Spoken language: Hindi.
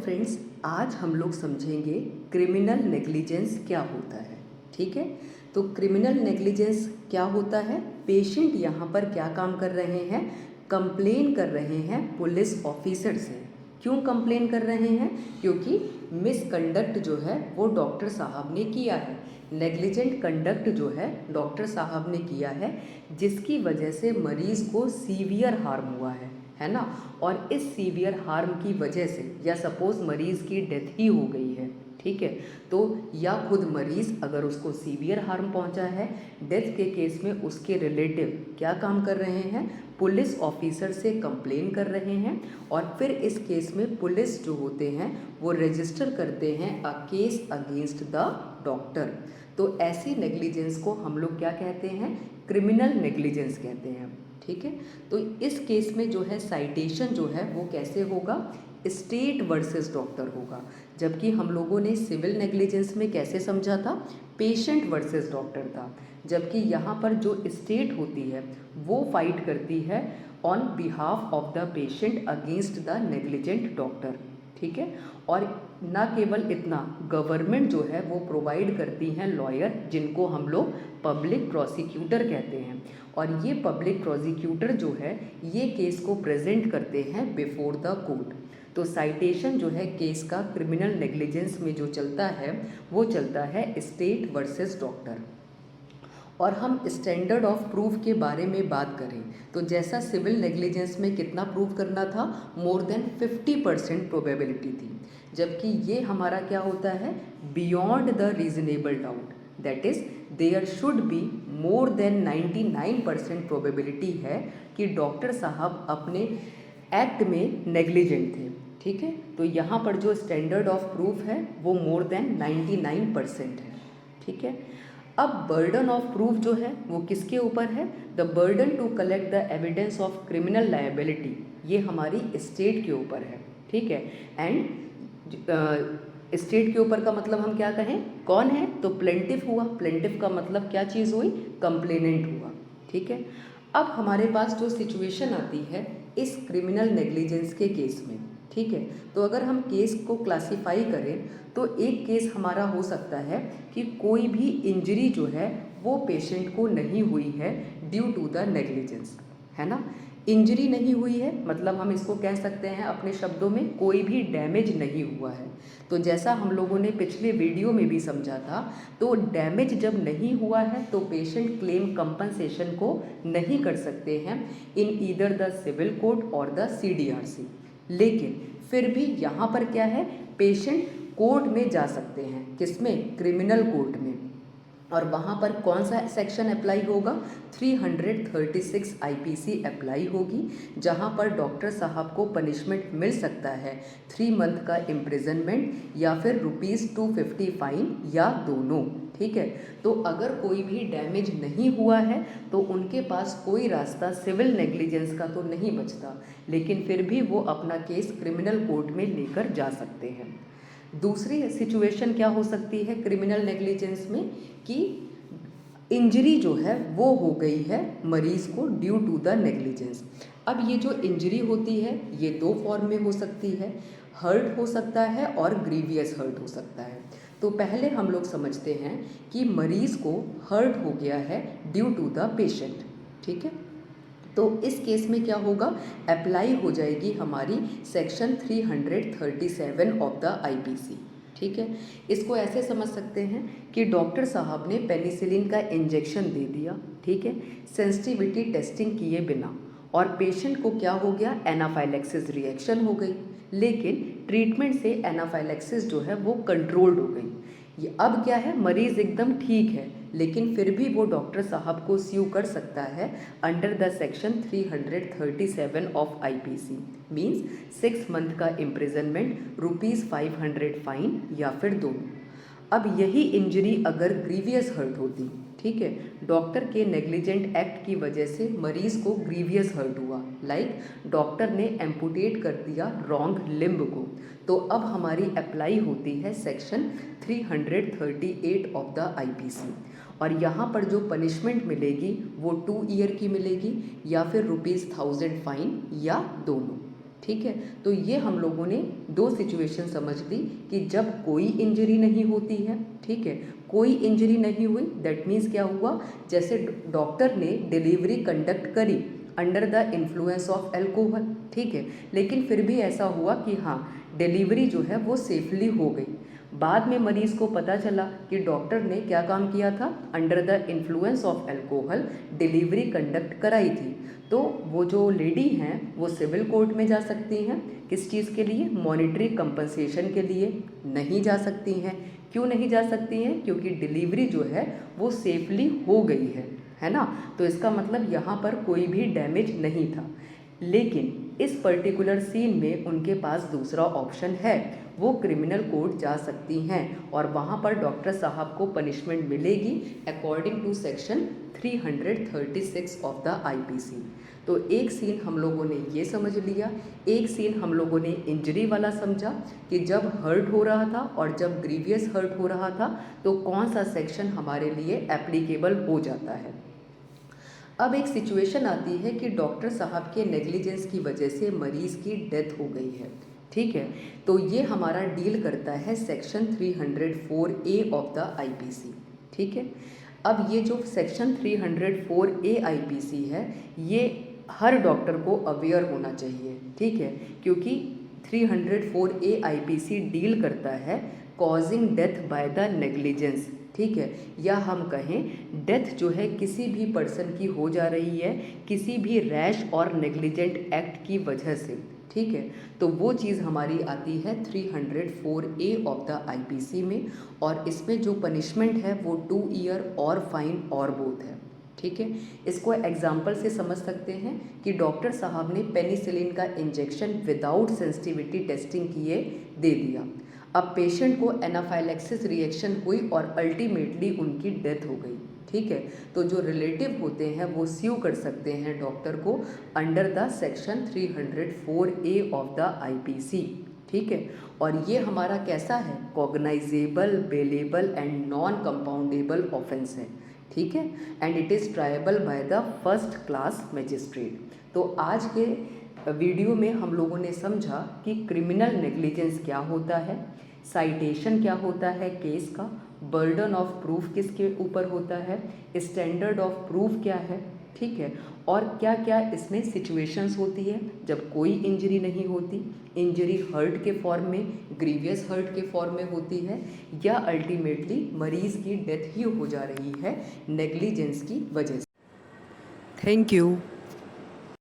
फ्रेंड्स, आज हम लोग समझेंगे क्रिमिनल नेग्लिजेंस क्या होता है। ठीक है, तो क्रिमिनल नेग्लिजेंस क्या होता है। पेशेंट यहाँ पर क्या काम कर रहे हैं, कंप्लेन कर रहे हैं पुलिस ऑफिसर से। क्यों कंप्लेन कर रहे हैं, क्योंकि मिसकंडक्ट जो है वो डॉक्टर साहब ने किया है, नेग्लिजेंट कंडक्ट जो है डॉक्टर साहब ने किया है, जिसकी वजह से मरीज़ को सीवियर हार्म हुआ है ना। और इस सीवियर हार्म की वजह से या सपोज़ मरीज़ की डेथ ही हो गई है, ठीक है, तो या खुद मरीज़ अगर उसको सीवियर हार्म पहुंचा है, डेथ के केस में उसके रिलेटिव क्या काम कर रहे हैं, पुलिस ऑफिसर से कंप्लेन कर रहे हैं। और फिर इस केस में पुलिस जो होते हैं वो रजिस्टर करते हैं a case against the doctor. तो ऐसी नेग्लिजेंस को हम लोग क्या कहते हैं, क्रिमिनल नेग्लिजेंस कहते हैं। ठीक है, तो इस केस में जो है साइटेशन जो है वो कैसे होगा, स्टेट वर्सेस डॉक्टर होगा। जबकि हम लोगों ने सिविल नेग्लिजेंस में कैसे समझा था, पेशेंट वर्सेस डॉक्टर था। जबकि यहाँ पर जो स्टेट होती है वो फाइट करती है on behalf of the patient against the negligent doctor. ठीक है, और ना केवल इतना, गवर्नमेंट जो है वो प्रोवाइड करती हैं लॉयर, जिनको हम लोग पब्लिक प्रोसिक्यूटर कहते हैं। और ये पब्लिक प्रोसिक्यूटर जो है ये केस को प्रेजेंट करते हैं बिफोर द कोर्ट। तो साइटेशन जो है केस का क्रिमिनल नेग्लिजेंस में जो चलता है वो चलता है स्टेट वर्सेस डॉक्टर। और हम स्टैंडर्ड ऑफ प्रूफ के बारे में बात करें तो जैसा सिविल नेग्लिजेंस में कितना प्रूव करना था, मोर देन 50% प्रोबेबिलिटी थी। जबकि ये हमारा क्या होता है, beyond the reasonable doubt, that is there should be more than 99% probability है कि डॉक्टर साहब अपने एक्ट में नेग्लिजेंट थे। ठीक है, तो यहाँ पर जो स्टैंडर्ड ऑफ प्रूफ है वो मोर देन 99% है। ठीक है, अब बर्डन ऑफ प्रूफ जो है वो किसके ऊपर है, the burden to collect the evidence of criminal liability, ये हमारी स्टेट के ऊपर है। ठीक है, एंड स्टेट के ऊपर का मतलब हम क्या कहें, कौन है, तो प्लेंटिफ हुआ। प्लेंटिफ का मतलब क्या चीज़ हुई, कंप्लेनेंट हुआ। ठीक है, अब हमारे पास जो सिचुएशन आती है इस क्रिमिनल नेग्लिजेंस के केस में, ठीक है, तो अगर हम केस को क्लासिफाई करें तो एक केस हमारा हो सकता है कि कोई भी इंजरी जो है वो पेशेंट को नहीं हुई है ड्यू टू द नेग्लिजेंस, है ना। इंजरी नहीं हुई है मतलब हम इसको कह सकते हैं अपने शब्दों में, कोई भी डैमेज नहीं हुआ है। तो जैसा हम लोगों ने पिछले वीडियो में भी समझा था, तो डैमेज जब नहीं हुआ है तो पेशेंट क्लेम कंपनसेशन को नहीं कर सकते हैं in either the civil court और द CDRC। लेकिन फिर भी यहाँ पर क्या है, पेशेंट कोर्ट में जा सकते हैं, किसमें, क्रिमिनल कोर्ट में। और वहाँ पर कौन सा सेक्शन अप्लाई होगा, 336 IPC अप्लाई होगी, जहाँ पर डॉक्टर साहब को पनिशमेंट मिल सकता है 3 मंथ का इम्प्रिजनमेंट या फिर ₹250 फाइन या दोनों। ठीक है, तो अगर कोई भी डैमेज नहीं हुआ है तो उनके पास कोई रास्ता सिविल नेग्लिजेंस का तो नहीं बचता, लेकिन फिर भी वो अपना केस क्रिमिनल कोर्ट में लेकर जा सकते हैं। दूसरी सिचुएशन क्या हो सकती है क्रिमिनल नेग्लिजेंस में, कि इंजरी जो है वो हो गई है मरीज़ को ड्यू टू द नेग्लिजेंस। अब ये जो इंजरी होती है ये 2 फॉर्म में हो सकती है, हर्ट हो सकता है और ग्रीवियस हर्ट हो सकता है। तो पहले हम लोग समझते हैं कि मरीज़ को हर्ट हो गया है ड्यू टू द पेशेंट। ठीक है, तो इस केस में क्या होगा, अप्लाई हो जाएगी हमारी सेक्शन 337 ऑफ द IPC। ठीक है, इसको ऐसे समझ सकते हैं कि डॉक्टर साहब ने पेनिसिलिन का इंजेक्शन दे दिया, ठीक है, सेंसिटिविटी टेस्टिंग किए बिना, और पेशेंट को क्या हो गया, एनाफाइलेक्सिस रिएक्शन हो गई। लेकिन ट्रीटमेंट से एनाफाइलेक्सिस जो है वो कंट्रोल्ड हो गई। ये अब क्या है, मरीज़ एकदम ठीक है, लेकिन फिर भी वो डॉक्टर साहब को स्यू कर सकता है under the section 337 of IPC, means 6 month का इम्प्रिजनमेंट, ₹500 फाइन या फिर दोनों। अब यही इंजरी अगर ग्रीवियस हर्ट होती, ठीक है, डॉक्टर के नेग्लिजेंट एक्ट की वजह से मरीज़ को ग्रीवियस हर्ट हुआ, लाइक डॉक्टर ने एम्पुटेट कर दिया रॉन्ग लिम्ब को, तो अब हमारी अप्लाई होती है सेक्शन 338 ऑफ द IPC। और यहाँ पर जो पनिशमेंट मिलेगी वो 2 ईयर की मिलेगी या फिर ₹1000 फाइन या दोनों। ठीक है। तो ये हम लोगों ने दो सिचुएशन समझ ली कि जब कोई इंजरी नहीं होती है, ठीक है, कोई इंजरी नहीं हुई, दैट मीन्स क्या हुआ, जैसे डॉक्टर ने डिलीवरी कंडक्ट करी under the influence of alcohol, ठीक है, लेकिन फिर भी ऐसा हुआ कि हाँ डिलीवरी जो है वो सेफली हो गई। बाद में मरीज को पता चला कि डॉक्टर ने क्या काम किया था, under the influence of alcohol delivery conduct कराई थी। तो वो जो लेडी हैं वो सिविल कोर्ट में जा सकती हैं, किस चीज़ के लिए, मॉनिटरी कंपनसेशन के लिए नहीं जा सकती हैं। क्यों नहीं जा सकती हैं, क्योंकि डिलीवरी जो है वो सेफली हो गई है ना। तो इसका मतलब यहाँ पर कोई भी डैमेज नहीं था। लेकिन इस पर्टिकुलर सीन में उनके पास दूसरा ऑप्शन है, वो क्रिमिनल कोर्ट जा सकती हैं और वहाँ पर डॉक्टर साहब को पनिशमेंट मिलेगी according to section 336 of the IPC. तो एक सीन हम लोगों ने ये समझ लिया, एक सीन हम लोगों ने इंजरी वाला समझा कि जब हर्ट हो रहा था और जब ग्रीवियस हर्ट हो रहा था तो कौन सा सेक्शन हमारे लिए एप्लीकेबल हो जाता है। अब एक सिचुएशन आती है कि डॉक्टर साहब के नेग्लिजेंस की वजह से मरीज़ की डेथ हो गई है, ठीक है। तो ये हमारा डील करता है section 304A of the IPC, ठीक है। अब ये जो सेक्शन 304A आईपीसी है ये हर डॉक्टर को अवेयर होना चाहिए, ठीक है, क्योंकि 304A आईपीसी डील करता है causing death by the negligence, ठीक है, या हम कहें डेथ जो है किसी भी पर्सन की हो जा रही है किसी भी रैश और नेग्लिजेंट एक्ट की वजह से, ठीक है। तो वो चीज़ हमारी आती है 304A ऑफ द आईपीसी में और इसमें जो पनिशमेंट है वो 2 ईयर और फाइन और बोथ है, ठीक है। इसको एग्जाम्पल से समझ सकते हैं कि डॉक्टर साहब ने पेनिसिलिन का इंजेक्शन विदाउट सेंसिटिविटी टेस्टिंग किए दे दिया। अब पेशेंट को एनाफाइलैक्सिस रिएक्शन हुई और अल्टीमेटली उनकी डेथ हो गई, ठीक है। तो जो रिलेटिव होते हैं वो स्यू कर सकते हैं डॉक्टर को under the section 304A of the IPC, ठीक है। और ये हमारा कैसा है, cognisable, bailable and non compoundable offence है, ठीक है, and it is tribal by the first class magistrate. तो आज के वीडियो में हम लोगों ने समझा कि क्रिमिनल नेग्लिजेंस क्या होता है, साइटेशन क्या होता है केस का, बर्डन ऑफ प्रूफ किसके ऊपर होता है, स्टैंडर्ड ऑफ प्रूफ क्या है, ठीक है, और क्या क्या इसमें सिचुएशंस होती है जब कोई इंजरी नहीं होती, इंजरी हर्ट के फॉर्म में, ग्रीवियस हर्ट के फॉर्म में होती है, या अल्टीमेटली मरीज़ की डेथ ही हो जा रही है नेग्लिजेंस की वजह से। Thank you.